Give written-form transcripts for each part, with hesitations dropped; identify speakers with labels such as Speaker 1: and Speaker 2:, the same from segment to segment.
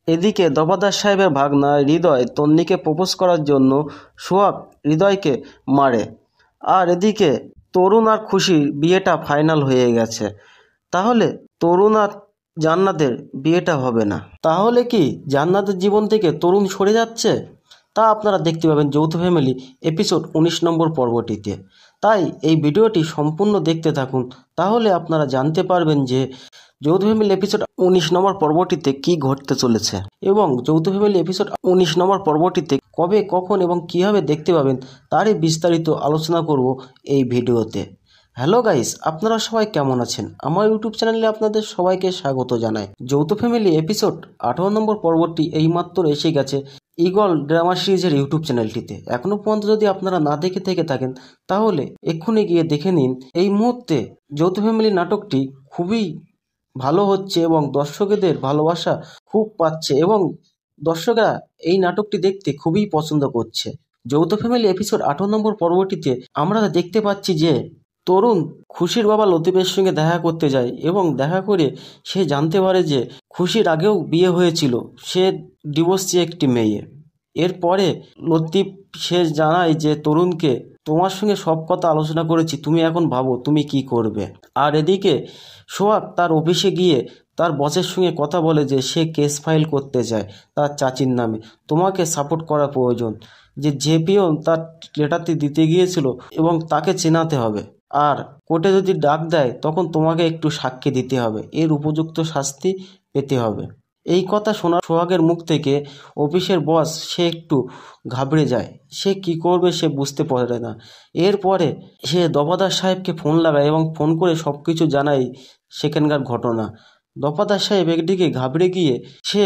Speaker 1: এদিকে দফাদার সাহেবের ভাগনা হৃদয় তন্নিকে প্রপোজ করার জন্য সোহাগ হৃদয়কে মারে। আর এদিকে তরুণ আর খুশির বিয়েটা ফাইনাল হয়ে গেছে। তাহলে তরুণ আর জান্নাতের বিয়েটা হবে না। তাহলে কি জান্নাতের জীবন থেকে তরুণ সরে যাচ্ছে? তা আপনারা দেখতে পাবেন যৌথ ফ্যামিলি এপিসোড 19 নম্বর পর্বটিতে। তাই এই ভিডিওটি সম্পূর্ণ দেখতে থাকুন, তাহলে আপনারা জানতে পারবেন যে যৌথ ফ্যামিলি এপিসোড 19 নম্বর পর্বটিতে কি ঘটতে চলেছে এবং যৌথ ফ্যামিলি এপিসোড 19 নম্বর পর্বটিতে কবে, কখন এবং কীভাবে দেখতে পাবেন তারই বিস্তারিত আলোচনা করব এই ভিডিওতে। হ্যালো গাইস, আপনারা সবাই কেমন আছেন? আমার ইউটিউব চ্যানেলে আপনাদের সবাইকে স্বাগত জানাই। যৌথ ফ্যামিলি এপিসোড 18 নম্বর পর্বটি এইমাত্র এসে গেছে ঈগল ড্রামা সিরিজের ইউটিউব চ্যানেলটিতে। এখনও পর্যন্ত যদি আপনারা না দেখে থেকে থাকেন তাহলে এক্ষুনি গিয়ে দেখে নিন। এই মুহূর্তে যৌথ ফ্যামিলি নাটকটি খুবই ভালো হচ্ছে এবং দর্শকদের ভালোবাসা খুব পাচ্ছে এবং দর্শকরা এই নাটকটি দেখতে খুবই পছন্দ করছে। যৌথ ফ্যামিলি এপিসোড 18 নম্বর পর্বটিতে আমরা দেখতে পাচ্ছি যে তরুণ খুশির বাবা লতিফের সঙ্গে দেখা করতে যায় এবং দেখা করে সে জানতে পারে যে খুশির আগেও বিয়ে হয়েছিল, সে ডিভোর্সি একটি মেয়ে। এরপরে লতিফ সে জানায় যে তরুণকে, তোমার সঙ্গে সব কথা আলোচনা করেছি, তুমি এখন ভাবো তুমি কি করবে। আর এদিকে সোহাগ তার অফিসে গিয়ে তার বসের সঙ্গে কথা বলে যে সে কেস ফাইল করতে চায় তার চাচির নামে, তোমাকে সাপোর্ট করা প্রয়োজন। যে পিয়ন তার লেটারটি দিতে গিয়েছিল এবং তাকে চেনাতে হবে, আর কোর্টে যদি ডাক দেয় তখন তোমাকে একটু সাক্ষী দিতে হবে, এর উপযুক্ত শাস্তি পেতে হবে। এই কথা শোনা সোহাগের মুখ থেকে অফিসের বস সে একটু ঘাবড়ে যায়, সে কি করবে সে বুঝতে পারে না। এরপরে সে দফাদার সাহেবকে ফোন লাগায় এবং ফোন করে সব কিছু জানায় সেখানকার ঘটনা। দফাদার সাহেব একদিকে ঘাবড়ে গিয়ে সে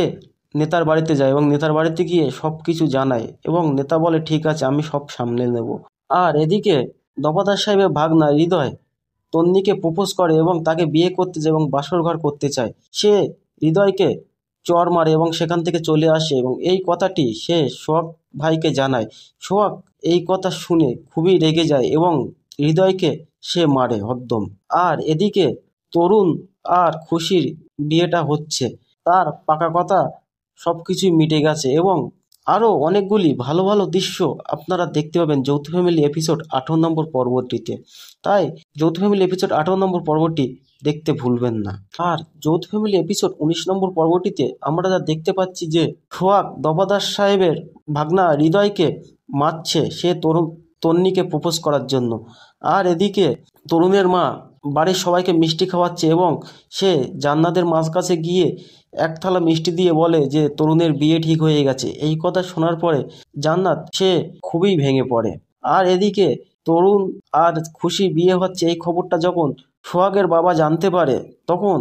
Speaker 1: নেতার বাড়িতে যায় এবং নেতার বাড়িতে গিয়ে সব কিছু জানায় এবং নেতা বলে ঠিক আছে আমি সব সামলে নেব। আর এদিকে দফাদার সাহেবের ভাগনা হৃদয় তন্নিকে প্রপোজ করে এবং তাকে বিয়ে করতে চায় এবং বাসর ঘর করতে চায়। সে হৃদয়কে চর মারে এবং সেখান থেকে চলে আসে এবং এই কথাটি সে সোহাগ ভাইকে জানায়। সোহাগ এই কথা শুনে খুবই রেগে যায় এবং হৃদয়কে সে মারে হদ্দম। আর এদিকে তরুণ আর খুশির বিয়েটা হচ্ছে, তার পাকা কথা সব কিছুই মিটে গেছে এবং আরও অনেকগুলি ভালো ভালো দৃশ্য আপনারা দেখতে পাবেন যৌথ ফ্যামিলি এপিসোড 18 নম্বর পর্বটিতে। তাই যৌথ ফ্যামিলি এপিসোড 18 নম্বর পর্বটি দেখতে ভুলবেন না। আর যৌথ ফ্যামিলি এপিসোড 19 নম্বর পর্বটিতে আমরা যা দেখতে পাচ্ছি যে সোহাগ দফাদার সাহেবের ভাগনা হৃদয়কে মারছে সে তন্নিকে প্রপোজ করার জন্য। আর এদিকে তরুণের মা বাড়ির সবাইকে মিষ্টি খাওয়াচ্ছে এবং সে জান্নাতের মাঝ কাছে গিয়ে এক থালা মিষ্টি দিয়ে বলে যে তরুণের বিয়ে ঠিক হয়ে গেছে। এই কথা শোনার পরে জান্নাত সে খুবই ভেঙে পড়ে। আর এদিকে তরুণ আর খুশি বিয়ে হচ্ছে এই খবরটা যখন সোহাগের বাবা জানতে পারে তখন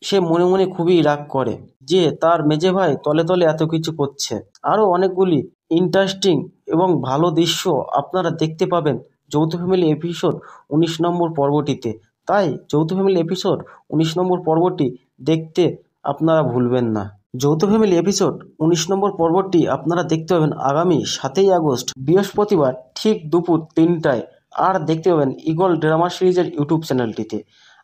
Speaker 1: সে মনে মনে খুবই রাগ করে যে তার মেজে ভাই তলে তলে এত কিছু করছে। আরও অনেকগুলি ইন্টারেস্টিং এবং ভালো দৃশ্য আপনারা দেখতে পাবেন যৌথ ফ্যামিলি এপিসোড 19 নম্বর পর্বটিতে। তাই যৌথ ফ্যামিলি এপিসোড 19 নম্বর পর্বটি দেখতে আপনারা ভুলবেন না। যৌথ ফ্যামিলি এপিসোড 19 নম্বর পর্বটি আপনারা দেখতে পাবেন আগামী 7ই আগস্ট বৃহস্পতিবার ঠিক দুপুর 3টায়। আর দেখতে পাবেন ঈগল ড্রামা সিরিজের ইউটিউব চ্যানেলটিতে।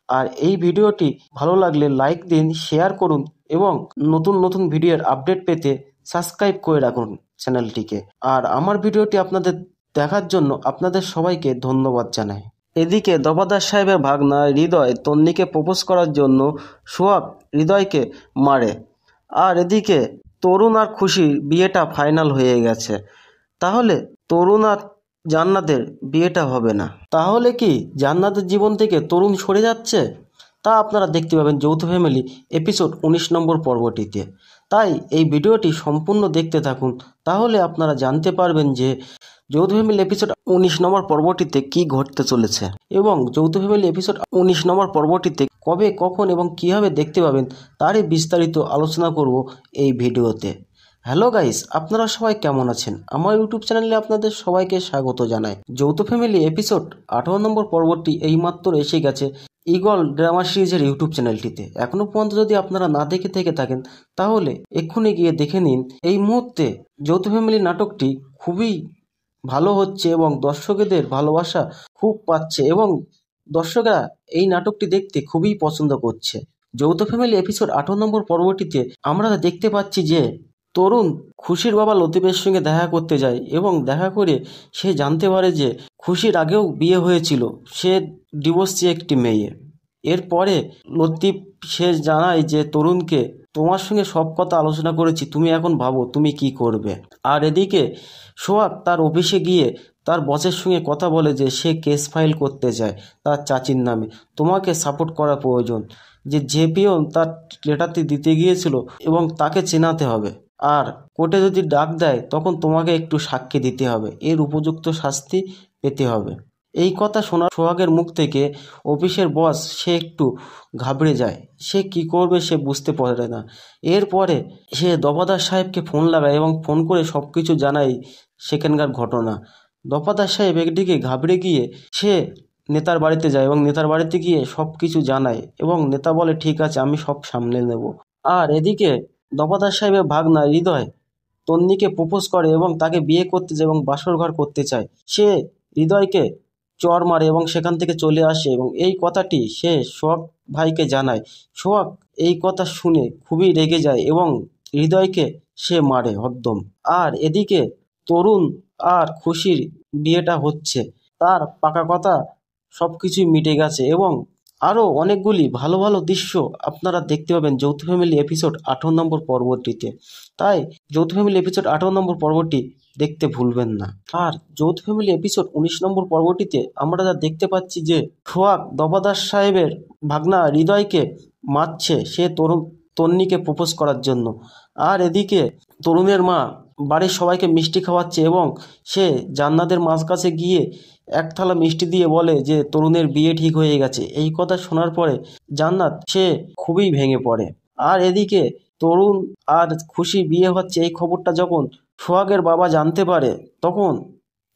Speaker 1: আর এই ভিডিওটি ভালো লাগলে লাইক দিন, শেয়ার করুন এবং নতুন নতুন ভিডিওর আপডেট পেতে সাবস্ক্রাইব করে রাখুন চ্যানেলটিকে। আর আমার ভিডিওটি আপনাদের দেখার জন্য আপনাদের সবাইকে ধন্যবাদ জানাই। এদিকে দফাদার সাহেবের ভাগনা হৃদয় তন্নিকে প্রপোজ করার জন্য সোহাগ হৃদয়কে মারে। আর এদিকে তরুণ আর খুশির বিয়েটা ফাইনাল হয়ে গেছে। তাহলে তরুণ আর জান্নাতের বিয়েটা হবে না। তাহলে কি জান্নাতের জীবন থেকে তরুণ সরে যাচ্ছে? তা আপনারা দেখতে পাবেন যৌথ ফ্যামিলি এপিসোড 19 নম্বর পর্বটিতে। তাই এই ভিডিওটি সম্পূর্ণ দেখতে থাকুন, তাহলে আপনারা জানতে পারবেন যে যৌথ ফ্যামিলি এপিসোড 19 নম্বর পর্বটিতে কি ঘটতে চলেছে এবং যৌথ ফ্যামিলি এপিসোড 19 নম্বর পর্বটিতে কবে, কখন এবং কীভাবে দেখতে পাবেন তারই বিস্তারিত আলোচনা করব এই ভিডিওতে। হ্যালো গাইস, আপনারা সবাই কেমন আছেন? আমার ইউটিউব চ্যানেলে আপনাদের সবাইকে স্বাগত জানাই। যৌথ ফ্যামিলি এপিসোড 18 নম্বর পর্বটি এইমাত্র এসে গেছে ঈগল ড্রামা সিরিজের ইউটিউব চ্যানেলটিতে। এখনও পর্যন্ত যদি আপনারা না দেখে থেকে থাকেন তাহলে এক্ষুনি গিয়ে দেখে নিন। এই মুহূর্তে যৌথ ফ্যামিলি নাটকটি খুবই ভালো হচ্ছে এবং দর্শকদের ভালোবাসা খুব পাচ্ছে এবং দর্শকরা এই নাটকটি দেখতে খুবই পছন্দ করছে। যৌথ ফ্যামিলি এপিসোড 18 নম্বর পর্বটিতে আমরা দেখতে পাচ্ছি যে তরুণ খুশির বাবা লতিফের সঙ্গে দেখা করতে যায় এবং দেখা করে সে জানতে পারে যে খুশির আগেও বিয়ে হয়েছিল, সে ডিভোর্সি একটি মেয়ে। এরপরে লতিফ সে জানায় যে তরুণকে, তোমার সঙ্গে সব কথা আলোচনা করেছি, তুমি এখন ভাবো তুমি কি করবে। আর এদিকে সোহাগ তার অফিসে গিয়ে তার বসের সঙ্গে কথা বলে যে সে কেস ফাইল করতে চায় তার চাচির নামে, তোমাকে সাপোর্ট করা প্রয়োজন, যে পিয়ন তার লেটারটি দিতে গিয়েছিল এবং তাকে চেনাতে হবে, আর কোর্টে যদি ডাক দেয় তখন তোমাকে একটু সাক্ষী দিতে হবে, এর উপযুক্ত শাস্তি পেতে হবে। এই কথা শোনা সোহাগের মুখ থেকে অফিসের বস সে একটু ঘাবড়ে যায়, সে কি করবে সে বুঝতে পারে না। এরপরে সে দফাদার সাহেবকে ফোন লাগায় এবং ফোন করে সব কিছু জানায় সেখানকার ঘটনা। দফাদার সাহেব একদিকে ঘাবড়ে গিয়ে সে নেতার বাড়িতে যায় এবং নেতার বাড়িতে গিয়ে সব কিছু জানায় এবং নেতা বলে ঠিক আছে আমি সব সামলে নেব। আর এদিকে দফাদার সাহেবের ভাগনা হৃদয় তন্নিকে প্রপোজ করে এবং তাকে বিয়ে করতে চায় এবং বাসর ঘর করতে চায়। সে হৃদয়কে চড় মারে এবং সেখান থেকে চলে আসে এবং এই কথাটি সে সোহাগ ভাইকে জানায়। সোহাগ এই কথা শুনে খুবই রেগে যায় এবং হৃদয়কে সে মারে হদ্দম। আর এদিকে তরুণ আর খুশির বিয়েটা হচ্ছে, তার পাকা কথা সব কিছুই মিটে গেছে এবং আরও অনেকগুলি ভালো ভালো দৃশ্য আপনারা দেখতে পাবেন যৌথ ফ্যামিলি এপিসোড 18 নম্বর পর্বটিতে। তাই যৌথ ফ্যামিলি এপিসোড 18 নম্বর পর্বটি দেখতে ভুলবেন না। আর যৌথ ফ্যামিলি এপিসোড 19 নম্বর পর্বটিতে আমরা যা দেখতে পাচ্ছি যে সোহাগ দফাদার সাহেবের ভাগনা হৃদয়কে মারছে সে তন্নিকে প্রপোজ করার জন্য। আর এদিকে তরুণের মা বাড়ির সবাইকে মিষ্টি খাওয়াচ্ছে এবং সে জান্নাতের মাঝ কাছে গিয়ে এক থালা মিষ্টি দিয়ে বলে যে তরুণের বিয়ে ঠিক হয়ে গেছে। এই কথা শোনার পরে জান্নাত সে খুবই ভেঙে পড়ে। আর এদিকে তরুণ আর খুশি বিয়ে হচ্ছে এই খবরটা যখন সোহাগের বাবা জানতে পারে তখন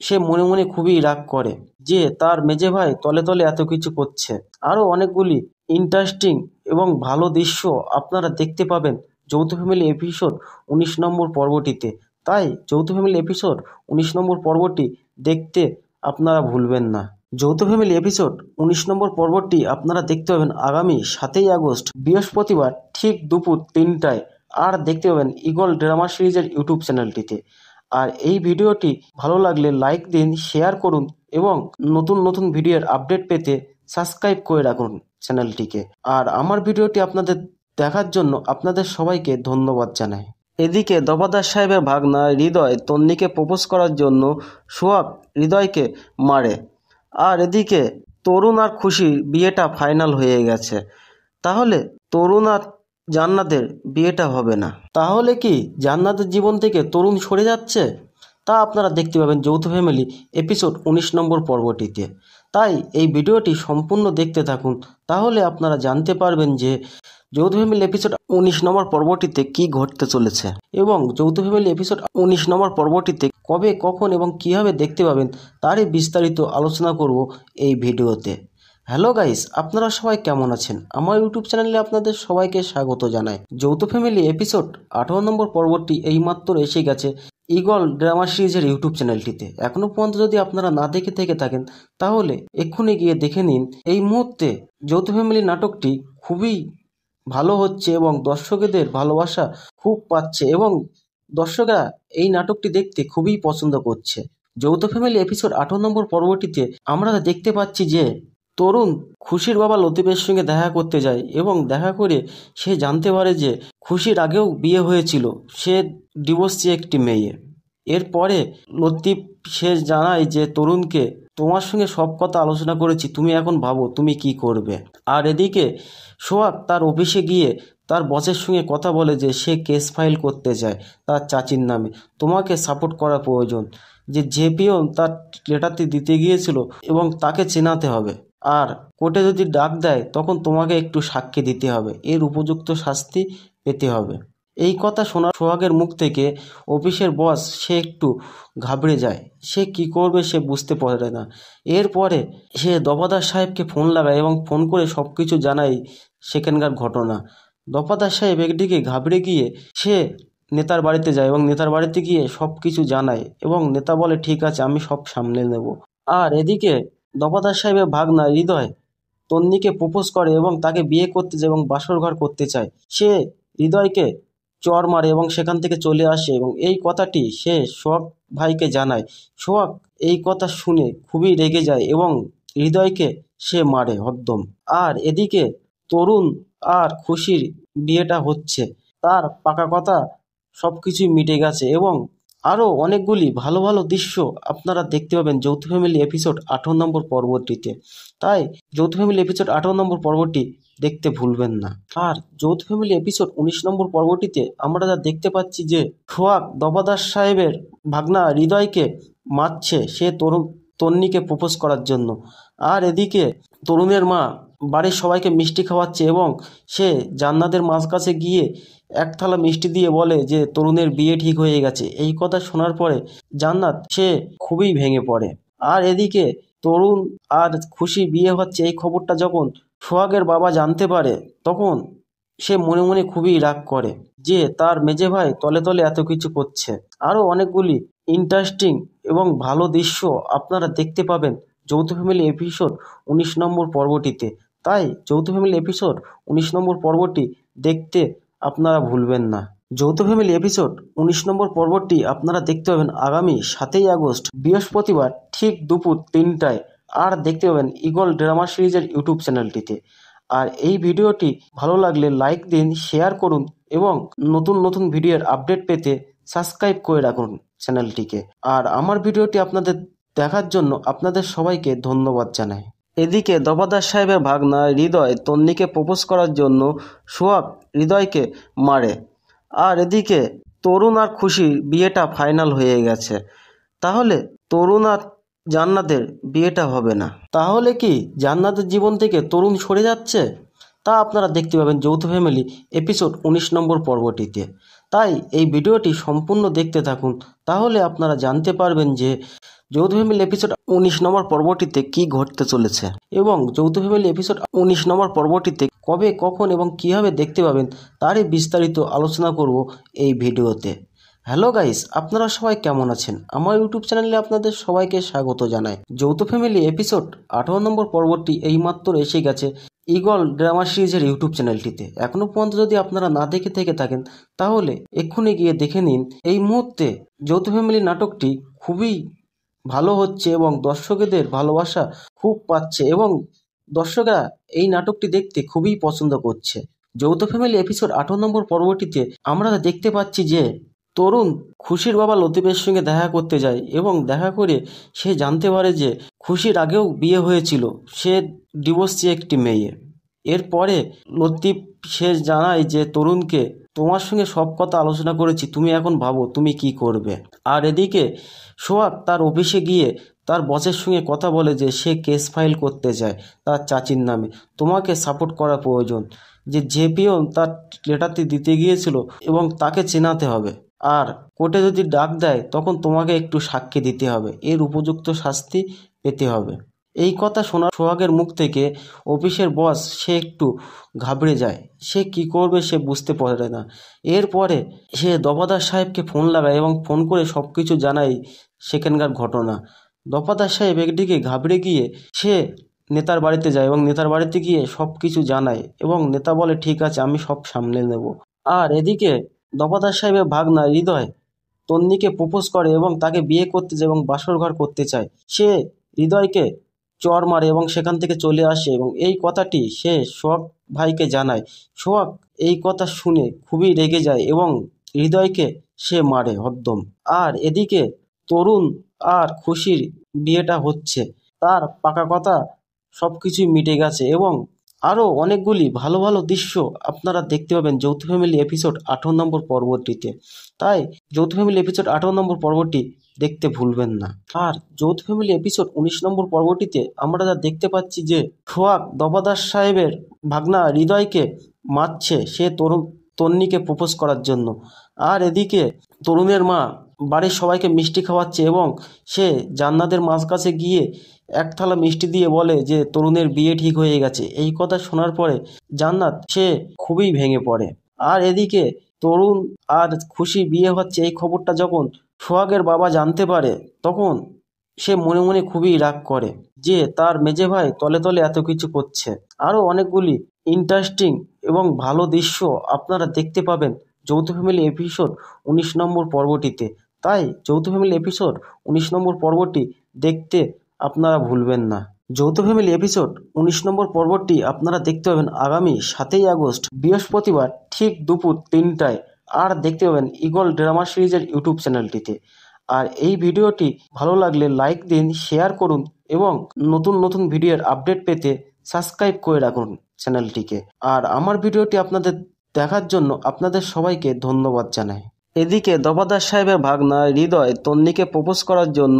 Speaker 1: সে মনে মনে খুবই রাগ করে যে তার মেজে ভাই তলে তলে এত কিছু করছে। আরও অনেকগুলি ইন্টারেস্টিং এবং ভালো দৃশ্য আপনারা দেখতে পাবেন যৌথ ফ্যামিলি এপিসোড 19 নম্বর পর্বটিতে। তাই যৌথ ফ্যামিলি এপিসোড 19 নম্বর পর্বটি দেখতে আপনারা ভুলবেন না। যৌথ ফ্যামিলি এপিসোড 19 নম্বর পর্বটি আপনারা দেখতে পাবেন আগামী 7ই আগস্ট বৃহস্পতিবার ঠিক দুপুর 3টায়। আর দেখতে পাবেন ঈগল ড্রামা সিরিজের ইউটিউব চ্যানেলটিতে। আর এই ভিডিওটি ভালো লাগলে লাইক দিন, শেয়ার করুন এবং নতুন নতুন ভিডিওর আপডেট পেতে সাবস্ক্রাইব করে রাখুন চ্যানেলটিকে। আর আমার ভিডিওটি আপনাদের দেখার জন্য আপনাদের সবাইকে ধন্যবাদ জানাই। এদিকে দফাদার সাহেবের ভাগনা হৃদয় তন্নিকে প্রপোজ করার জন্য সোহাগ হৃদয়কে মারে। আর এদিকে তরুণ আর খুশির বিয়েটা ফাইনাল হয়ে গেছে। তাহলে তরুণ আর জান্নাতের বিয়েটা হবে না, তাহলে কি জান্নাতের জীবন থেকে তরুণ সরে যাচ্ছে? তা আপনারা দেখতে পাবেন যৌথ ফ্যামিলি এপিসোড 19 নম্বর পর্বটিতে। তাই এই ভিডিওটি সম্পূর্ণ দেখতে থাকুন, তাহলে আপনারা জানতে পারবেন যে যৌথ ফ্যামিলি এপিসোড 19 নম্বর পর্বটিতে কি ঘটতে চলেছে এবং যৌথ ফ্যামিলি এপিসোড 19 নম্বর পর্বটিতে কবে, কখন এবং কিভাবে দেখতে পাবেন তারই বিস্তারিত আলোচনা করব এই ভিডিওতে। হ্যালো গাইস, আপনারা সবাই কেমন আছেন? আমার ইউটিউব চ্যানেলে আপনাদের সবাইকে স্বাগত জানাই। যৌথ ফ্যামিলি এপিসোড 18 নম্বর পর্বটি এইমাত্র এসে গেছে ঈগল ড্রামা সিরিজের ইউটিউব চ্যানেলটিতে। এখনও পর্যন্ত যদি আপনারা না দেখে থেকে থাকেন তাহলে এক্ষুনি গিয়ে দেখে নিন। এই মুহূর্তে যৌথ ফ্যামিলি নাটকটি খুবই ভালো হচ্ছে এবং দর্শকদের ভালোবাসা খুব পাচ্ছে এবং দর্শকরা এই নাটকটি দেখতে খুবই পছন্দ করছে। যৌথ ফ্যামিলি এপিসোড 18 নম্বর পর্বটিতে আমরা দেখতে পাচ্ছি যে তরুণ খুশির বাবা লতিফের সঙ্গে দেখা করতে যায় এবং দেখা করে সে জানতে পারে যে খুশির আগেও বিয়ে হয়েছিল, সে ডিভোর্সি একটি মেয়ে। এরপরে লতিফ সে জানায় যে তরুণকে, তোমার সঙ্গে সব কথা আলোচনা করেছি, তুমি এখন ভাবো তুমি কি করবে। আর এদিকে সোহাগ তার অফিসে গিয়ে তার বসের সঙ্গে কথা বলে যে সে কেস ফাইল করতে চায় তার চাচির নামে, তোমাকে সাপোর্ট করা প্রয়োজন, যে পিয়ন তার লেটারটি দিতে গিয়েছিল এবং তাকে চেনাতে হবে, আর কোর্টে যদি ডাক দেয় তখন তোমাকে একটু সাক্ষী দিতে হবে, এর উপযুক্ত শাস্তি পেতে হবে। এই কথা শোনা সোহাগের মুখ থেকে অফিসের বস সে একটু ঘাবড়ে যায়, সে কি করবে সে বুঝতে পারে না। এরপরে সে দফাদার সাহেবকে ফোন লাগায় এবং ফোন করে সব কিছু জানায় সেখানকার ঘটনা। দফাদার সাহেব একদিকে ঘাবড়ে গিয়ে সে নেতার বাড়িতে যায় এবং নেতার বাড়িতে গিয়ে সব কিছু জানায় এবং নেতা বলে ঠিক আছে আমি সব সামলে নেব। আর এদিকে দফাদার সাহেবের ভাগনা হৃদয় তন্নিকে প্রপোজ করে এবং তাকে বিয়ে করতে চায় এবং বাসর ঘর করতে চায়। সে হৃদয়কে চর মারে এবং সেখান থেকে চলে আসে এবং এই কথাটি সে সোহাগ ভাইকে জানায়। সোহাগ এই কথা শুনে খুবই রেগে যায় এবং হৃদয়কে সে মারে হদ্দম। আর এদিকে তরুণ আর খুশির বিয়েটা হচ্ছে, তার পাকা কথা সবকিছুই মিটে গেছে এবং আরও অনেকগুলি ভালো ভালো দৃশ্য আপনারা দেখতে পাবেন যৌথ ফ্যামিলি এপিসোড 18 নম্বর পর্বটিতে। তাই যৌথ ফ্যামিলি এপিসোড 18 নম্বর পর্বটি দেখতে ভুলবেন না। আর যৌথ ফ্যামিলি এপিসোড 19 নম্বর পর্বটিতে আমরা যা দেখতে পাচ্ছি যে সোহাগ দবাদার সাহেবের ভাগনা হৃদয়কে মারছে সে তন্নিকে প্রপোজ করার জন্য। আর এদিকে তরুণের মা বাড়ির সবাইকে মিষ্টি খাওয়াচ্ছে এবং সে জান্নাতের মাঝ গিয়ে এক থালা মিষ্টি দিয়ে বলে যে তরুণের বিয়ে ঠিক হয়ে গেছে। এই কথা শোনার পরে জান্নাত সে খুবই ভেঙে পড়ে। আর এদিকে তরুণ আর খুশি বিয়ে হচ্ছে এই খবরটা যখন সোহাগের বাবা জানতে পারে তখন সে মনে মনে খুবই রাগ করে যে তার মেজে ভাই তলে তলে এত কিছু করছে। আরও অনেকগুলি ইন্টারেস্টিং এবং ভালো দৃশ্য আপনারা দেখতে পাবেন যৌথ ফ্যামিলি এপিসোড 19 নম্বর পর্বটিতে। তাই যৌথ ফ্যামিলি এপিসোড 19 নম্বর পর্বটি দেখতে আপনারা ভুলবেন না। যৌথ ফ্যামিলি এপিসোড 19 নম্বর পর্বটি আপনারা দেখতে পাবেন আগামী 7ই আগস্ট বৃহস্পতিবার ঠিক দুপুর 3টায়। আর দেখতে পাবেন ঈগল ড্রামা সিরিজের ইউটিউব চ্যানেলটিতে। আর এই ভিডিওটি ভালো লাগলে লাইক দিন, শেয়ার করুন এবং নতুন নতুন ভিডিওর আপডেট পেতে সাবস্ক্রাইব করে রাখুন চ্যানেলটিকে। আর আমার ভিডিওটি আপনাদের দেখার জন্য আপনাদের সবাইকে ধন্যবাদ জানাই। এদিকে দফাদার সাহেবের ভাগনা হৃদয় তন্নিকে প্রপোজ করার জন্য সোহাগ হৃদয়কে মারে। আর এদিকে তরুণ আর খুশির বিয়েটা ফাইনাল হয়ে গেছে। তাহলে তরুণ আর জান্নাতের বিয়েটা হবে না। তাহলে কি জান্নাতের জীবন থেকে তরুণ সরে যাচ্ছে? তা আপনারা দেখতে পাবেন যৌথ ফ্যামিলি এপিসোড 19 নম্বর পর্বটিতে। তাই এই ভিডিওটি সম্পূর্ণ দেখতে থাকুন, তাহলে আপনারা জানতে পারবেন যে যৌথ ফ্যামিলি এপিসোড 19 নম্বর পর্বটিতে কি ঘটতে চলেছে এবং যৌথ ফ্যামিলি এপিসোড 19 নম্বর পর্বটিতে কবে, কখন এবং কীভাবে দেখতে পাবেন তারই বিস্তারিত আলোচনা করব এই ভিডিওতে। হ্যালো গাইস, আপনারা সবাই কেমন আছেন? আমার ইউটিউব চ্যানেলে আপনাদের সবাইকে স্বাগত জানাই। যৌথ ফ্যামিলি এপিসোড 18 নম্বর পর্বটি এইমাত্র এসে গেছে ঈগল ড্রামা সিরিজের ইউটিউব চ্যানেলটিতে। এখনও পর্যন্ত যদি আপনারা না দেখে থেকে থাকেন তাহলে এক্ষুনি গিয়ে দেখে নিন। এই মুহূর্তে যৌথ ফ্যামিলি নাটকটি খুবই ভালো হচ্ছে এবং দর্শকদের ভালোবাসা খুব পাচ্ছে এবং দর্শকরা এই নাটকটি দেখতে খুবই পছন্দ করছে। যৌথ ফ্যামিলি এপিসোড 18 নম্বর পর্বটিতে আমরা দেখতে পাচ্ছি যে তরুণ খুশির বাবা লতিফের সঙ্গে দেখা করতে যায় এবং দেখা করে সে জানতে পারে যে খুশির আগেও বিয়ে হয়েছিল, সে ডিভোর্সি একটি মেয়ে। এরপরে লতিফ সে জানায় যে তরুণকে, তোমার সঙ্গে সব কথা আলোচনা করেছি, তুমি এখন ভাবো তুমি কি করবে। আর এদিকে সোহাগ তার অফিসে গিয়ে তার বসের সঙ্গে কথা বলে যে সে কেস ফাইল করতে চায় তার চাচির নামে, তোমাকে সাপোর্ট করা প্রয়োজন। যে পিয়ন তার লেটারটি দিতে গিয়েছিল এবং তাকে চেনাতে হবে। আর কোর্টে যদি ডাক দেয় তখন তোমাকে একটু সাক্ষী দিতে হবে, এর উপযুক্ত শাস্তি পেতে হবে। এই কথা শোনা সোহাগের মুখ থেকে অফিসের বস সে একটু ঘাবড়ে যায়, সে কি করবে সে বুঝতে পারে না। এরপরে সে দফাদার সাহেবকে ফোন লাগায় এবং ফোন করে সব কিছু জানায় সেখানকার ঘটনা। দফাদার সাহেব একদিকে ঘাবড়ে গিয়ে সে নেতার বাড়িতে যায় এবং নেতার বাড়িতে গিয়ে সব কিছু জানায় এবং নেতা বলে ঠিক আছে আমি সব সামলে নেব। আর এদিকে দফাদার সাহেবের ভাগনা হৃদয় তন্নিকে প্রপোজ করে এবং তাকে বিয়ে করতে চায় এবং বাসর ঘর করতে চায়। সে হৃদয়কে চর মারে এবং সেখান থেকে চলে আসে এবং এই কথাটি সে সোহাগ ভাইকে জানায়। সোহাগ এই কথা শুনে খুবই রেগে যায় এবং হৃদয়কে সে মারে হদ্দম। আর এদিকে তরুণ আর খুশির বিয়েটা হচ্ছে, তার পাকা কথা সবকিছুই মিটে গেছে এবং আরও অনেকগুলি ভালো ভালো দৃশ্য আপনারা দেখতে পাবেন যৌথ ফ্যামিলি এপিসোড 18 নম্বর পর্বটিতে। তাই যৌথ ফ্যামিলি এপিসোড 18 নম্বর পর্বটি দেখতে ভুলবেন না। আর যৌথ ফ্যামিলি এপিসোড 19 নম্বর পর্বটিতে আমরা যা দেখতে পাচ্ছি যে সোহাগ দফাদার সাহেবের ভাগনা হৃদয়কে মারছে সে তন্নিকে প্রপোজ করার জন্য। আর এদিকে তরুণের মা বাড়ির সবাইকে মিষ্টি খাওয়াচ্ছে এবং সে জান্নাতের মাঝ গিয়ে এক থালা মিষ্টি দিয়ে বলে যে তরুণের বিয়ে ঠিক হয়ে গেছে। এই কথা শোনার পরে জান্নাত সে খুবই ভেঙে পড়ে। আর এদিকে তরুণ আর খুশি বিয়ে হচ্ছে এই খবরটা যখন সোহাগের বাবা জানতে পারে তখন সে মনে মনে খুবই রাগ করে যে তার মেজে ভাই তলে তলে এত কিছু করছে। আরও অনেকগুলি ইন্টারেস্টিং এবং ভালো দৃশ্য আপনারা দেখতে পাবেন যৌথ ফ্যামিলি এপিসোড 19 নম্বর পর্বটিতে। তাই যৌথ ফ্যামিলি এপিসোড 19 নম্বর পর্বটি দেখতে আপনারা ভুলবেন না। যৌথ ফ্যামিলি এপিসোড 19 নম্বর পর্বটি আপনারা দেখতে পাবেন আগামী 7ই আগস্ট বৃহস্পতিবার ঠিক দুপুর 3টায়। আর দেখতে পাবেন ঈগল ড্রামা সিরিজের ইউটিউব চ্যানেলটিতে। আর এই ভিডিওটি ভালো লাগলে লাইক দিন, শেয়ার করুন এবং নতুন নতুন ভিডিওর আপডেট পেতে সাবস্ক্রাইব করে রাখুন চ্যানেলটিকে। আর আমার ভিডিওটি আপনাদের দেখার জন্য আপনাদের সবাইকে ধন্যবাদ জানাই। এদিকে দফাদার সাহেবের ভাগনা হৃদয় তন্নিকে প্রপোজ করার জন্য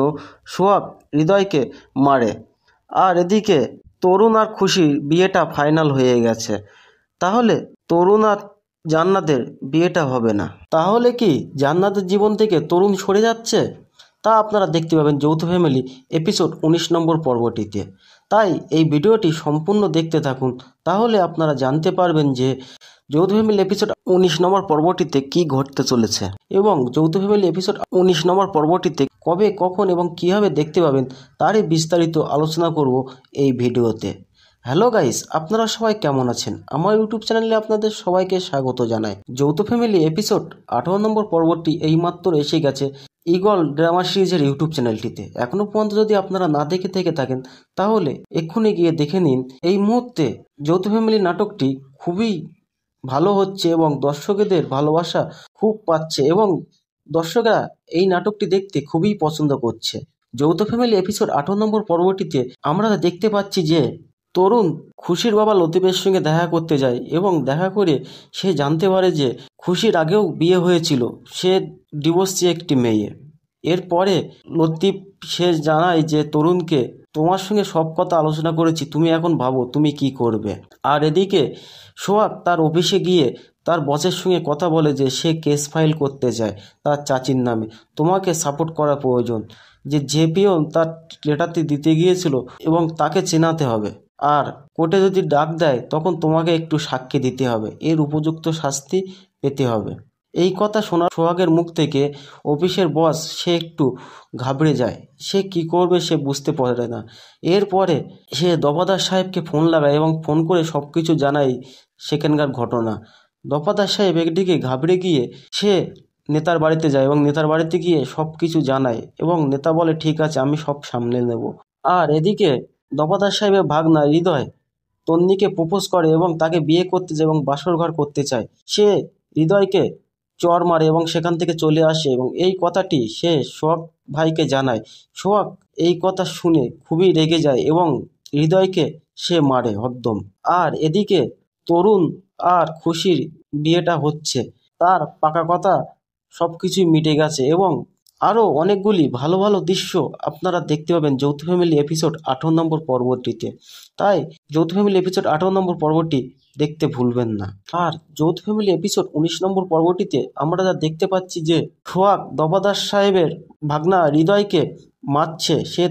Speaker 1: সোহাগ হৃদয়কে মারে। আর এদিকে তরুণ আর খুশির বিয়েটা ফাইনাল হয়ে গেছে। তাহলে তরুণ আর জান্নাতের বিয়েটা হবে না। তাহলে কি জান্নাতের জীবন থেকে তরুণ সরে যাচ্ছে? তা আপনারা দেখতে পাবেন যৌথ ফ্যামিলি এপিসোড 19 নম্বর পর্বটিতে। তাই এই ভিডিওটি সম্পূর্ণ দেখতে থাকুন, তাহলে আপনারা জানতে পারবেন যে যৌথ ফ্যামিলি এপিসোড 19 নম্বর পর্বটিতে কি ঘটতে চলেছে এবং যৌথ ফ্যামিলি এপিসোড 19 নম্বর পর্বটিতে কবে, কখন এবং কীভাবে দেখতে পাবেন তারই বিস্তারিত আলোচনা করব এই ভিডিওতে। হ্যালো গাইস, আপনারা সবাই কেমন আছেন? আমার ইউটিউব চ্যানেলে আপনাদের সবাইকে স্বাগত জানাই। যৌথ ফ্যামিলি এপিসোড 18 নম্বর পর্বটি এইমাত্র এসে গেছে ঈগল ড্রামা সিরিজের ইউটিউব চ্যানেলটিতে। এখনও পর্যন্ত যদি আপনারা না দেখে থেকে থাকেন তাহলে এক্ষুনি গিয়ে দেখে নিন। এই মুহূর্তে যৌথ ফ্যামিলি নাটকটি খুবই ভালো হচ্ছে এবং দর্শকদের ভালোবাসা খুব পাচ্ছে এবং দর্শকরা এই নাটকটি দেখতে খুবই পছন্দ করছে। যৌথ ফ্যামিলি এপিসোড 18 নম্বর পর্বটিতে আমরা দেখতে পাচ্ছি যে তরুণ খুশির বাবা লতিফের সঙ্গে দেখা করতে যায় এবং দেখা করে সে জানতে পারে যে খুশির আগেও বিয়ে হয়েছিল, সে ডিভোর্সি একটি মেয়ে। এরপরে লতিফ সে জানায় যে তরুণকে, তোমার সঙ্গে সব কথা আলোচনা করেছি, তুমি এখন ভাবো তুমি কি করবে। আর এদিকে সোহাগ তার অফিসে গিয়ে তার বসের সঙ্গে কথা বলে যে সে কেস ফাইল করতে চায় তার চাচির নামে, তোমাকে সাপোর্ট করা প্রয়োজন। যে পিয়ন তার লেটারটি দিতে গিয়েছিল এবং তাকে চেনাতে হবে। আর কোর্টে যদি ডাক দেয় তখন তোমাকে একটু সাক্ষী দিতে হবে, এর উপযুক্ত শাস্তি পেতে হবে। এই কথা শোনা সোহাগের মুখ থেকে অফিসের বস সে একটু ঘাবড়ে যায়, সে কি করবে সে বুঝতে পারে না। এরপরে সে দফাদার সাহেবকে ফোন লাগায় এবং ফোন করে সব কিছু জানায় সেখানকার ঘটনা। দফাদার সাহেব একদিকে ঘাবড়ে গিয়ে সে নেতার বাড়িতে যায় এবং নেতার বাড়িতে গিয়ে সব কিছু জানায় এবং নেতা বলে ঠিক আছে আমি সব সামলে নেব। আর এদিকে দফাদার সাহেবের ভাগনা হৃদয় তন্নিকে প্রপোজ করে এবং তাকে বিয়ে করতে যায় এবং বাসর ঘর করতে চায়। সে হৃদয়কে চর মারে এবং সেখান থেকে চলে আসে এবং এই কথাটি সে সোহাগ ভাইকে জানায়। সোহাগ এই কথা শুনে খুবই রেগে যায় এবং হৃদয়কে সে মারে হদ্দম। আর এদিকে তরুণ আর খুশির বিয়েটা হচ্ছে, তার পাকা কথা সব কিছুই মিটে গেছে এবং আরও অনেকগুলি ভালো ভালো দৃশ্য আপনারা দেখতে পাবেন যৌথ ফ্যামিলি এপিসোড 18 নম্বর পর্বটিতে। তাই যৌথ ফ্যামিলি এপিসোড 18 নম্বর পর্বটি দেখতে ভুলবেন না। আর যৌথ ফ্যামিলি এপিসোড 19 নম্বর পর্বটিতে আমরা যা দেখতে পাচ্ছি যে সোহাগ দফাদার সাহেবের ভাগনা হৃদয়কে মারছে সে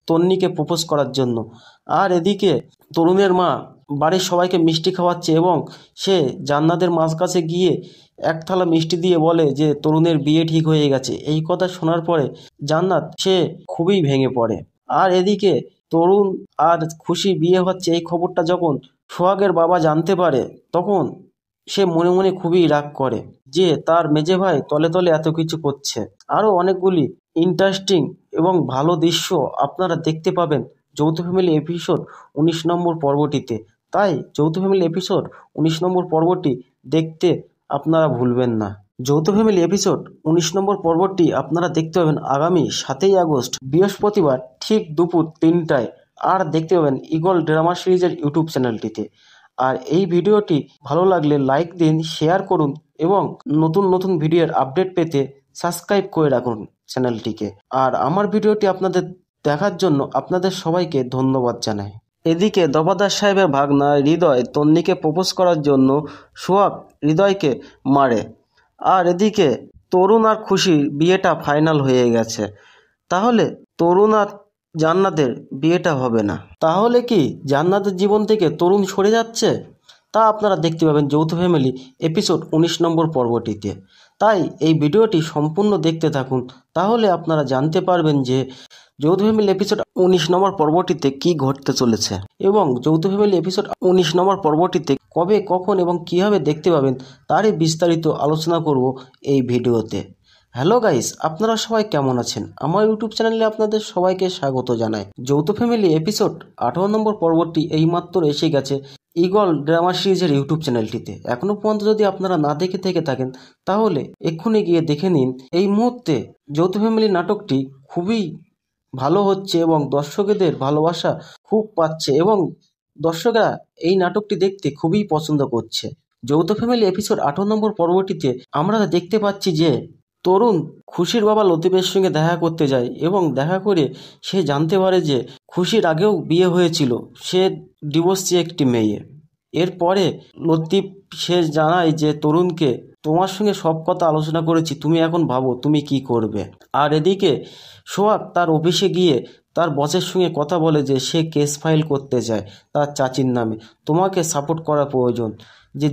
Speaker 1: তন্নিকে প্রপোজ করার জন্য। আর এদিকে তরুণের মা বাড়ির সবাইকে মিষ্টি খাওয়াচ্ছে এবং সে জান্নাতের মাঝ কাছে গিয়ে এক থালা মিষ্টি দিয়ে বলে যে তরুণের বিয়ে ঠিক হয়ে গেছে। এই কথা শোনার পরে জান্নাত সে খুবই ভেঙে পড়ে। আর এদিকে তরুণ আর খুশি বিয়ে হচ্ছে এই খবরটা যখন সোহাগের বাবা জানতে পারে তখন সে মনে মনে খুবই রাগ করে যে তার মেজে ভাই তলে তলে এত কিছু করছে। আরও অনেকগুলি ইন্টারেস্টিং এবং ভালো দৃশ্য আপনারা দেখতে পাবেন যৌথ ফ্যামিলি এপিসোড 19 নম্বর পর্বটিতে। তাই যৌথ ফ্যামিলি এপিসোড 19 নম্বর পর্বটি দেখতে আপনারা ভুলবেন না। যৌথ ফ্যামিলি এপিসোড 19 নম্বর পর্বটি আপনারা দেখতে পাবেন আগামী 7ই আগস্ট বৃহস্পতিবার ঠিক দুপুর 3টায়। আর দেখতে পাবেন ঈগল ড্রামা সিরিজের ইউটিউব চ্যানেলটিতে। আর এই ভিডিওটি ভালো লাগলে লাইক দিন, শেয়ার করুন এবং নতুন নতুন ভিডিওর আপডেট পেতে সাবস্ক্রাইব করে রাখুন চ্যানেলটিকে। আর আমার ভিডিওটি আপনাদের দেখার জন্য আপনাদের সবাইকে ধন্যবাদ জানাই। এদিকে দফাদার সাহেবের ভাগনা হৃদয় তন্নিকে প্রপোজ করার জন্য সোহাগ হৃদয়কে মারে। আর এদিকে তরুণ আর খুশির বিয়েটা ফাইনাল হয়ে গেছে। তাহলে তরুণ আর জান্নাতের বিয়েটা হবে না। তাহলে কি জান্নাতের জীবন থেকে তরুণ সরে যাচ্ছে? তা আপনারা দেখতে পাবেন যৌথ ফ্যামিলি এপিসোড 19 নম্বর পর্বটিতে। তাই এই ভিডিওটি সম্পূর্ণ দেখতে থাকুন, তাহলে আপনারা জানতে পারবেন যে যৌথ ফ্যামিলি এপিসোড 19 নম্বর পর্বটিতে কি ঘটতে চলেছে এবং যৌথ ফ্যামিলি এপিসোড 19 নম্বর পর্বটিতে কবে, কখন এবং কিভাবে দেখতে পাবেন তারই বিস্তারিত আলোচনা করব এই ভিডিওতে। হ্যালো গাইস, আপনারা সবাই কেমন আছেন? আমার ইউটিউব চ্যানেলে আপনাদের সবাইকে স্বাগত জানাই। যৌথ ফ্যামিলি এপিসোড 18 নম্বর পর্বটি এইমাত্র এসে গেছে ঈগল ড্রামা সিরিজের ইউটিউব চ্যানেলটিতে। এখনো পর্যন্ত যদি আপনারা না দেখে থেকে থাকেন তাহলে এক্ষুনি গিয়ে দেখে নিন। এই মুহূর্তে যৌথ ফ্যামিলি নাটকটি খুবই ভালো হচ্ছে এবং দর্শকদের ভালোবাসা খুব পাচ্ছে এবং দর্শকরা এই নাটকটি দেখতে খুবই পছন্দ করছে। যৌথ ফ্যামিলি এপিসোড 18 নম্বর পর্বটিতে আমরা দেখতে পাচ্ছি যে তরুণ খুশির বাবা লতিফের সঙ্গে দেখা করতে যায় এবং দেখা করে সে জানতে পারে যে খুশির আগেও বিয়ে হয়েছিল, সে ডিভোর্সি একটি মেয়ে। এরপরে লতিফ সে জানায় যে তরুণকে, তোমার সঙ্গে সব কথা আলোচনা করেছি, তুমি এখন ভাবো তুমি কি করবে। আর এদিকে সোহাগ তার অফিসে গিয়ে তার বসের সঙ্গে কথা বলে যে সে কেস ফাইল করতে চায় তার চাচির নামে, তোমাকে সাপোর্ট করা প্রয়োজন।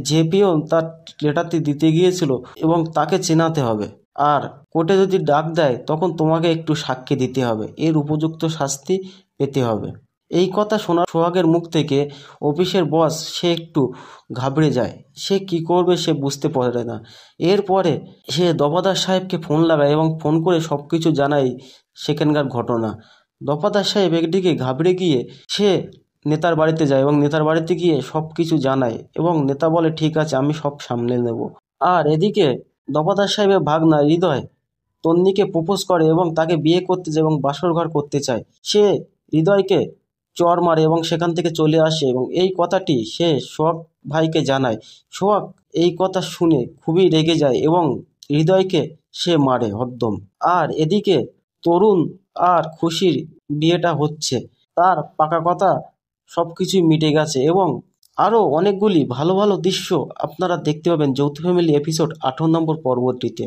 Speaker 1: যে পিয়ন তার লেটারটি দিতে গিয়েছিল এবং তাকে চেনাতে হবে, আর কোর্টে যদি ডাক দেয় তখন তোমাকে একটু সাক্ষী দিতে হবে, এর উপযুক্ত শাস্তি পেতে হবে। এই কথা শোনা সোহাগের মুখ থেকে অফিসের বস সে একটু ঘাবড়ে যায়, সে কি করবে সে বুঝতে পারে না। এরপরে সে দফাদার সাহেবকে ফোন লাগায় এবং ফোন করে সব কিছু জানায় সেখানকার ঘটনা। দফাদার সাহেব একদিকে ঘাবড়ে গিয়ে সে নেতার বাড়িতে যায় এবং নেতার বাড়িতে গিয়ে সব কিছু জানায় এবং নেতা বলে ঠিক আছে আমি সব সামলে নেব। আর এদিকে দফাদার সাহেবের ভাগনা হৃদয় তন্নিকে প্রপোজ করে এবং তাকে বিয়ে করতে যায় এবং বাসর ঘর করতে চায়। সে হৃদয়কে চর মারে এবং সেখান থেকে চলে আসে এবং এই কথাটি সে সোহাগ ভাইকে জানায়। সোহাগ এই কথা শুনে খুবই রেগে যায় এবং হৃদয়কে সে মারে হদ্দম। আর এদিকে তরুণ আর খুশির বিয়েটা হচ্ছে, তার পাকা কথা সব কিছুই মিটে গেছে এবং আরও অনেকগুলি ভালো ভালো দৃশ্য আপনারা দেখতে পাবেন যৌথ ফ্যামিলি এপিসোড 18 নম্বর পর্বটিতে।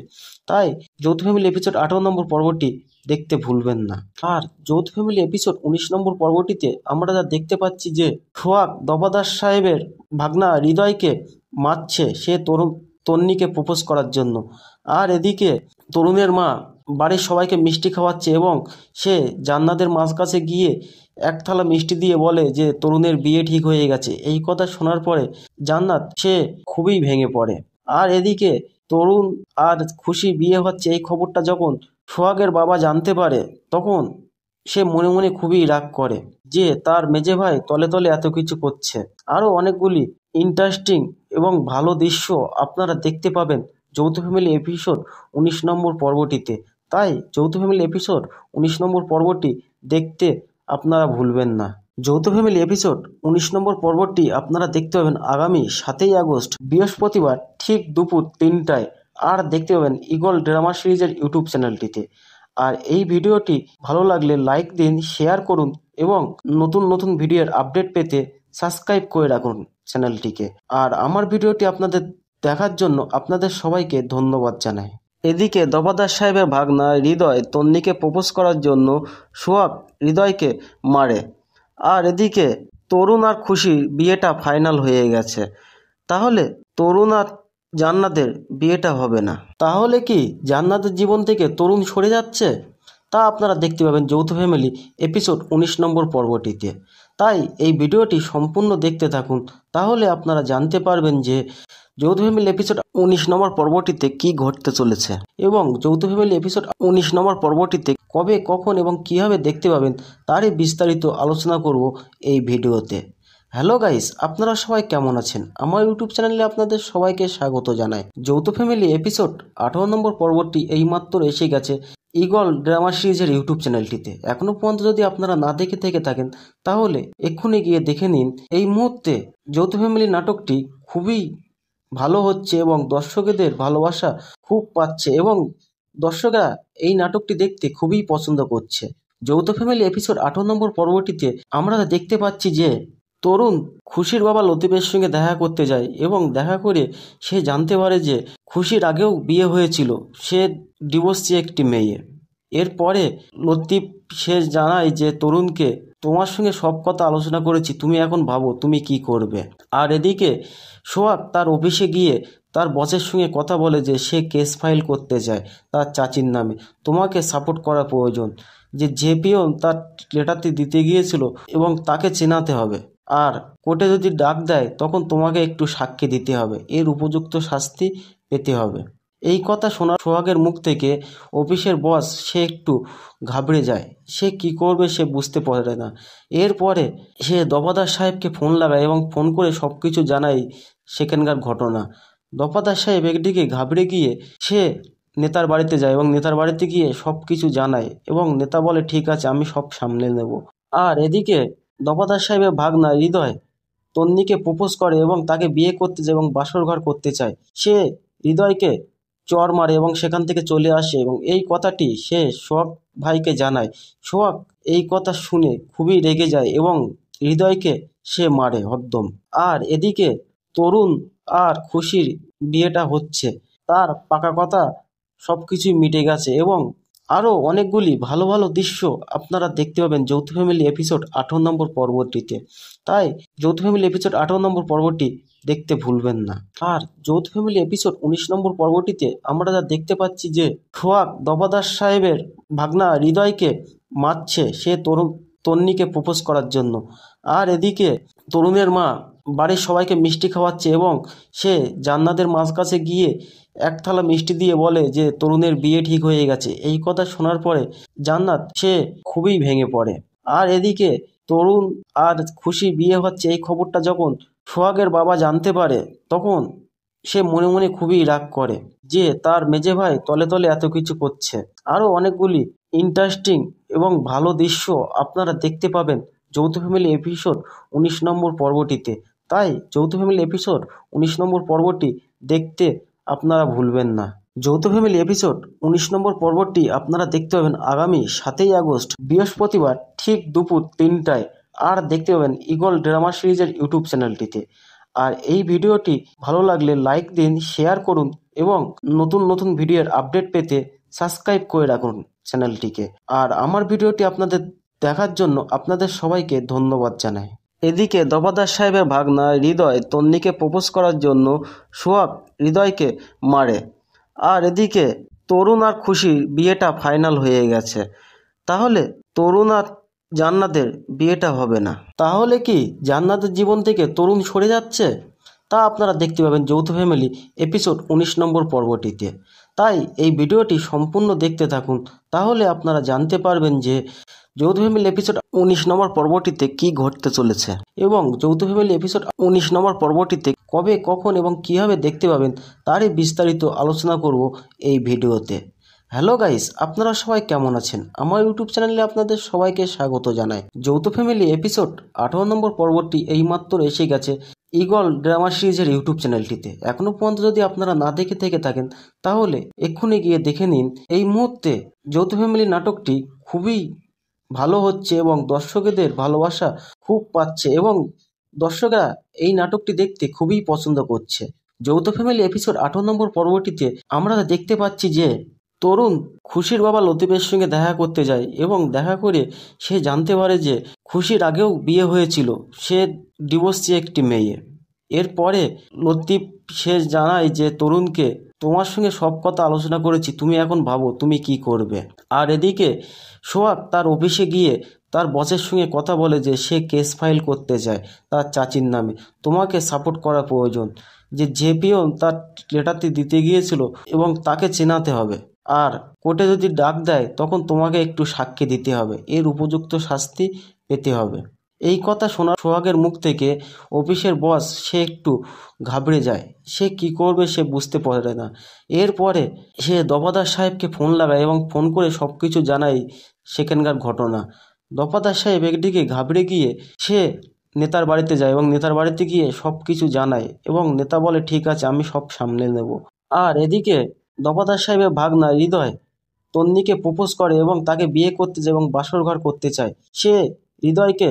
Speaker 1: তাই যৌথ ফ্যামিলি এপিসোড 18 নম্বর পর্বটি দেখতে ভুলবেন না। আর যৌথ ফ্যামিলি এপিসোড 19 নম্বর পর্বটিতে আমরা যা দেখতে পাচ্ছি যে সোহাগ দফাদার সাহেবের ভাগনা হৃদয়কে মারছে সে তন্নিকে প্রপোজ করার জন্য। আর এদিকে তরুণের মা বাড়ির সবাইকে মিষ্টি খাওয়াচ্ছে এবং সে জান্নাতের মাঝ কাছে গিয়ে এক থালা মিষ্টি দিয়ে বলে যে তরুণের বিয়ে ঠিক হয়ে গেছে। এই কথা শোনার পরে জান্নাত সে খুবই ভেঙে পড়ে। আর এদিকে তরুণ আর খুশি বিয়ে হচ্ছে এই খবরটা যখন সোহাগের বাবা জানতে পারে তখন সে মনে মনে খুবই রাগ করে যে তার মেজে ভাই তলে তলে এত কিছু করছে। আরও অনেকগুলি ইন্টারেস্টিং এবং ভালো দৃশ্য আপনারা দেখতে পাবেন যৌথ ফ্যামিলি এপিসোড 19 নম্বর পর্বটিতে। তাই যৌথ ফ্যামিলি এপিসোড 19 নম্বর পর্বটি দেখতে আপনারা ভুলবেন না। যৌথ ফ্যামিলি এপিসোড 19 নম্বর পর্বটি আপনারা দেখতে পাবেন আগামী 7ই আগস্ট বৃহস্পতিবার ঠিক দুপুর 3টায়। আর দেখতে পাবেন ঈগল ড্রামা সিরিজের ইউটিউব চ্যানেলটিতে। আর এই ভিডিওটি ভালো লাগলে লাইক দিন, শেয়ার করুন এবং নতুন নতুন ভিডিওর আপডেট পেতে সাবস্ক্রাইব করে রাখুন চ্যানেলটিকে। আর আমার ভিডিওটি আপনাদের দেখার জন্য আপনাদের সবাইকে ধন্যবাদ জানাই। এদিকে দফাদার সাহেবের ভাগনা হৃদয় তন্নিকে প্রপোজ করার জন্য সোহাগ হৃদয়কে মারে। আর এদিকে তরুণ আর খুশির বিয়েটা ফাইনাল হয়ে গেছে। তাহলে তরুণ আর জান্নাতের বিয়েটা হবে না, তাহলে কি জান্নাতের জীবন থেকে তরুণ সরে যাচ্ছে? তা আপনারা দেখতে পাবেন যৌথ ফ্যামিলি এপিসোড 19 নম্বর পর্বটিতে। তাই এই ভিডিওটি সম্পূর্ণ দেখতে থাকুন, তাহলে আপনারা জানতে পারবেন যে যৌথ ফ্যামিলি এপিসোড 19 নম্বর পর্বটিতে কি ঘটতে চলেছে এবং যৌথ ফ্যামিলি এপিসোড 19 নম্বর পর্বটিতে কবে, কখন এবং কিভাবে দেখতে পাবেন তারই বিস্তারিত আলোচনা করব এই ভিডিওতে। হ্যালো গাইস, আপনারা সবাই কেমন আছেন? আমার ইউটিউব চ্যানেলে আপনাদের সবাইকে স্বাগত জানাই। যৌথ ফ্যামিলি এপিসোড 18 নম্বর পর্বটি এইমাত্র এসে গেছে ঈগল ড্রামা সিরিজের ইউটিউব চ্যানেলটিতে। এখনো পর্যন্ত যদি আপনারা না দেখে থেকে থাকেন তাহলে এক্ষুনি গিয়ে দেখে নিন। এই মুহূর্তে যৌথ ফ্যামিলি নাটকটি খুবই ভালো হচ্ছে এবং দর্শকদের ভালোবাসা খুব পাচ্ছে এবং দর্শকরা এই নাটকটি দেখতে খুবই পছন্দ করছে। যৌথ ফ্যামিলি এপিসোড 18 নম্বর পর্বটিতে আমরা দেখতে পাচ্ছি যে তরুণ খুশির বাবা লতিফের সঙ্গে দেখা করতে যায় এবং দেখা করে সে জানতে পারে যে খুশির আগেও বিয়ে হয়েছিল, সে ডিভোর্সি একটি মেয়ে। এরপরে লতিফ সে জানায় যে তরুণকে, তোমার সঙ্গে সব কথা আলোচনা করেছি, তুমি এখন ভাবো তুমি কি করবে। আর এদিকে সোহাগ তার অফিসে গিয়ে তার বসের সঙ্গে কথা বলে যে সে কেস ফাইল করতে চায় তার চাচির নামে, তোমাকে সাপোর্ট করা প্রয়োজন। যে পিয়ন তার লেটারটি দিতে গিয়েছিল এবং তাকে চেনাতে হবে। আর কোর্টে যদি ডাক দেয় তখন তোমাকে একটু সাক্ষী দিতে হবে, এর উপযুক্ত শাস্তি পেতে হবে। এই কথা শোনা সোহাগের মুখ থেকে অফিসের বস সে একটু ঘাবড়ে যায়। সে কি করবে সে বুঝতে পারে না। এরপরে সে দফাদার সাহেবকে ফোন লাগায় এবং ফোন করে সব কিছু জানায় সেখানকার ঘটনা। দফাদার সাহেব একদিকে ঘাবড়ে গিয়ে সে নেতার বাড়িতে যায় এবং নেতার বাড়িতে গিয়ে সব কিছু জানায় এবং নেতা বলে ঠিক আছে আমি সব সামলে নেব। আর এদিকে দফাদার সাহেবের ভাগনা হৃদয় তন্নিকে প্রপোজ করে এবং তাকে বিয়ে করতে চায় এবং বাসর ঘর করতে চায়। সে হৃদয়কে চর মারে এবং সেখান থেকে চলে আসে এবং এই কথাটি সে সোহাগ ভাইকে জানায়। সোহাগ এই কথা শুনে খুবই রেগে যায় এবং হৃদয়কে সে মারে হদ্দম। আর এদিকে তরুণ আর খুশির বিয়েটা হচ্ছে, তার পাকা কথা সব কিছুই মিটে গেছে এবং আরও অনেকগুলি ভালো ভালো দৃশ্য আপনারা দেখতে পাবেন যৌথ ফ্যামিলি এপিসোড 18 নম্বর পর্বটিতে। তাই যৌথ ফ্যামিলি এপিসোড 18 নম্বর পর্বটি দেখতে ভুলবেন না। আর যৌথ ফ্যামিলি এপিসোড 19 নম্বর পর্বটিতে আমরা যা দেখতে পাচ্ছি যে সোহাগ দফাদার সাহেবের ভাগনা হৃদয়কে মারছে সে তন্নিকে প্রপোজ করার জন্য। আর এদিকে তরুণের মা বাড়ির সবাইকে মিষ্টি খাওয়াচ্ছে এবং সে জান্নাতের মাঝ কাছে গিয়ে এক থালা মিষ্টি দিয়ে বলে যে তরুণের বিয়ে ঠিক হয়ে গেছে। এই কথা শোনার পরে জান্নাত সে খুবই ভেঙে পড়ে। আর এদিকে তরুণ আর খুশি বিয়ে হচ্ছে এই খবরটা যখন সোহাগের বাবা জানতে পারে তখন সে মনে মনে খুবই রাগ করে যে তার মেজে ভাই তলে তলে এত কিছু করছে। আরও অনেকগুলি ইন্টারেস্টিং এবং ভালো দৃশ্য আপনারা দেখতে পাবেন যৌথ ফ্যামিলি এপিসোড 19 নম্বর পর্বটিতে। তাই যৌথ ফ্যামিলি এপিসোড 19 নম্বর পর্বটি দেখতে আপনারা ভুলবেন না। যৌথ ফ্যামিলি এপিসোড 19 নম্বর পর্বটি আপনারা দেখতে পাবেন আগামী 7ই আগস্ট বৃহস্পতিবার ঠিক দুপুর 3টায়। আর দেখতে পাবেন ঈগল ড্রামা সিরিজের ইউটিউব চ্যানেলটিতে। আর এই ভিডিওটি ভালো লাগলে লাইক দিন, শেয়ার করুন এবং নতুন নতুন ভিডিওর আপডেট পেতে সাবস্ক্রাইব করে রাখুন চ্যানেলটিকে। আর আমার ভিডিওটি আপনাদের দেখার জন্য আপনাদের সবাইকে ধন্যবাদ জানাই। এদিকে দফাদার সাহেবের ভাগনা হৃদয় তন্নিকে প্রপোজ করার জন্য সোহাগ হৃদয়কে মারে। আর এদিকে তরুণ আর খুশির বিয়েটা ফাইনাল হয়ে গেছে। তাহলে তরুণ আর জান্নাতের বিয়েটা হবে না। তাহলে কি জান্নাতের জীবন থেকে তরুণ সরে যাচ্ছে? তা আপনারা দেখতে পাবেন যৌথ ফ্যামিলি এপিসোড 19 নম্বর পর্বটিতে। তাই এই ভিডিওটি সম্পূর্ণ দেখতে থাকুন, তাহলে আপনারা জানতে পারবেন যে যৌথ ফ্যামিলি এপিসোড 19 নম্বর পর্বটিতে কি ঘটতে চলেছে এবং যৌথ ফ্যামিলি এপিসোড 19 নম্বর পর্বটিতে কবে, কখন এবং কীভাবে দেখতে পাবেন তারই বিস্তারিত আলোচনা করব এই ভিডিওতে। হ্যালো গাইস, আপনারা সবাই কেমন আছেন? আমার ইউটিউব চ্যানেলে আপনাদের সবাইকে স্বাগত জানাই। যৌথ ফ্যামিলি এপিসোড 18 নম্বর পর্বটি এইমাত্র এসে গেছে ঈগল ড্রামা সিরিজের ইউটিউব চ্যানেলটিতে। এখনও পর্যন্ত যদি আপনারা না দেখে থেকে থাকেন তাহলে এক্ষুনি গিয়ে দেখে নিন। এই মুহূর্তে যৌথ ফ্যামিলি নাটকটি খুবই ভালো হচ্ছে এবং দর্শকদের ভালোবাসা খুব পাচ্ছে এবং দর্শকরা এই নাটকটি দেখতে খুবই পছন্দ করছে। যৌথ ফ্যামিলি এপিসোড 18 নম্বর পর্বটিতে আমরা দেখতে পাচ্ছি যে তরুণ খুশির বাবা লতিফের সঙ্গে দেখা করতে যায় এবং দেখা করে সে জানতে পারে যে খুশির আগেও বিয়ে হয়েছিল, সে ডিভোর্সি একটি মেয়ে। এরপরে লতিফ সে জানায় যে তরুণকে তোমার সঙ্গে সব কথা আলোচনা করেছি, তুমি এখন ভাবো তুমি কি করবে। আর এদিকে সোহাগ তার অফিসে গিয়ে তার বসের সঙ্গে কথা বলে যে সে কেস ফাইল করতে চায় তার চাচির নামে, তোমাকে সাপোর্ট করা প্রয়োজন। যে পিয়ন তার লেটারটি দিতে গিয়েছিল এবং তাকে চেনাতে হবে। আর কোর্টে যদি ডাক দেয় তখন তোমাকে একটু সাক্ষী দিতে হবে, এর উপযুক্ত শাস্তি পেতে হবে। এই কথা শোনা সোহাগের মুখ থেকে অফিসের বস সে একটু ঘাবড়ে যায়। সে কি করবে সে বুঝতে পারে না। এরপরে সে দফাদার সাহেবকে ফোন লাগায় এবং ফোন করে সব কিছু জানায় সেখানকার ঘটনা। দফাদার সাহেব একদিকে ঘাবড়ে গিয়ে সে নেতার বাড়িতে যায় এবং নেতার বাড়িতে গিয়ে সব কিছু জানায় এবং নেতা বলে ঠিক আছে আমি সব সামলে নেব। আর এদিকে দফাদার সাহেবের ভাগনা হৃদয় তন্নিকে প্রপোজ করে এবং তাকে বিয়ে করতে চায় এবং বাসর ঘর করতে চায়। সে হৃদয়কে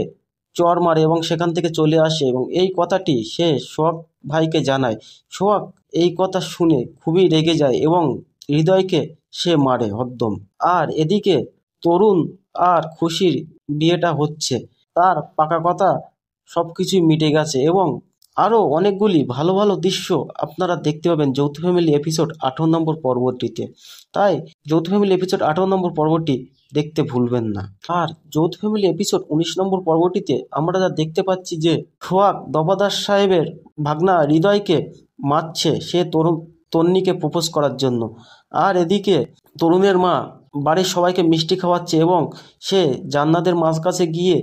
Speaker 1: চর মারে এবং সেখান থেকে চলে আসে এবং এই কথাটি সে সোহাগ ভাইকে জানায়। সোহাগ এই কথা শুনে খুবই রেগে যায় এবং হৃদয়কে সে মারে হদ্দম। আর এদিকে তরুণ আর খুশির বিয়েটা হচ্ছে, তার পাকা কথা সব কিছুই মিটে গেছে এবং আরও অনেকগুলি ভালো ভালো দৃশ্য আপনারা দেখতে পাবেন যৌথ ফ্যামিলি এপিসোড 18 নম্বর পর্বটিতে। তাই যৌথ ফ্যামিলি এপিসোড 18 নম্বর পর্বটি দেখতে ভুলবেন না। আর যৌথ ফ্যামিলি এপিসোড 19 নম্বর পর্বটিতে আমরা যা দেখতে পাচ্ছি যে সোহাগ দবাদার সাহেবের ভাগনা হৃদয়কে মারছে সে তন্নিকে প্রপোজ করার জন্য। আর এদিকে তরুণের মা বাড়ির সবাইকে মিষ্টি খাওয়াচ্ছে এবং সে জান্নাতের মাঝ কাছে গিয়ে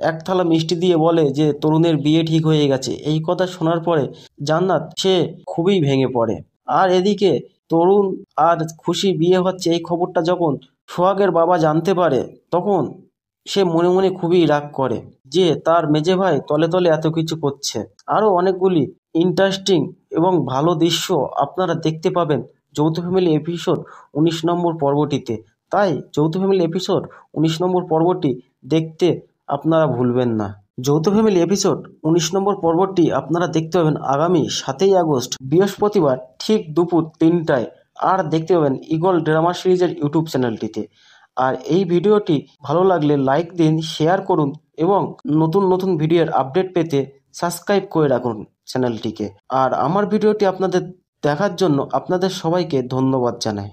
Speaker 1: এক থালা মিষ্টি দিয়ে বলে যে তরুণের বিয়ে ঠিক হয়ে গেছে। এই কথা শোনার পরে জান্নাত সে খুবই ভেঙে পড়ে। আর এদিকে তরুণ আর খুশি বিয়ে হচ্ছে এই খবরটা যখন সোহাগের বাবা জানতে পারে তখন সে মনে মনে খুবই রাগ করে যে তার মেজে ভাই তলে তলে এত কিছু করছে। আরও অনেকগুলি ইন্টারেস্টিং এবং ভালো দৃশ্য আপনারা দেখতে পাবেন যৌথ ফ্যামিলি এপিসোড 19 নম্বর পর্বটিতে। তাই যৌথ ফ্যামিলি এপিসোড 19 নম্বর পর্বটি দেখতে আপনারা ভুলবেন না। যৌথ ফ্যামিলি এপিসোড 19 নম্বর পর্বটি আপনারা দেখতে পাবেন আগামী 7ই আগস্ট বৃহস্পতিবার ঠিক দুপুর 3টায়। আর দেখতে পাবেন ঈগল ড্রামা সিরিজের ইউটিউব চ্যানেলটিতে। আর এই ভিডিওটি ভালো লাগলে লাইক দিন, শেয়ার করুন এবং নতুন নতুন ভিডিওর আপডেট পেতে সাবস্ক্রাইব করে রাখুন চ্যানেলটিকে। আর আমার ভিডিওটি আপনাদের দেখার জন্য আপনাদের সবাইকে ধন্যবাদ জানাই।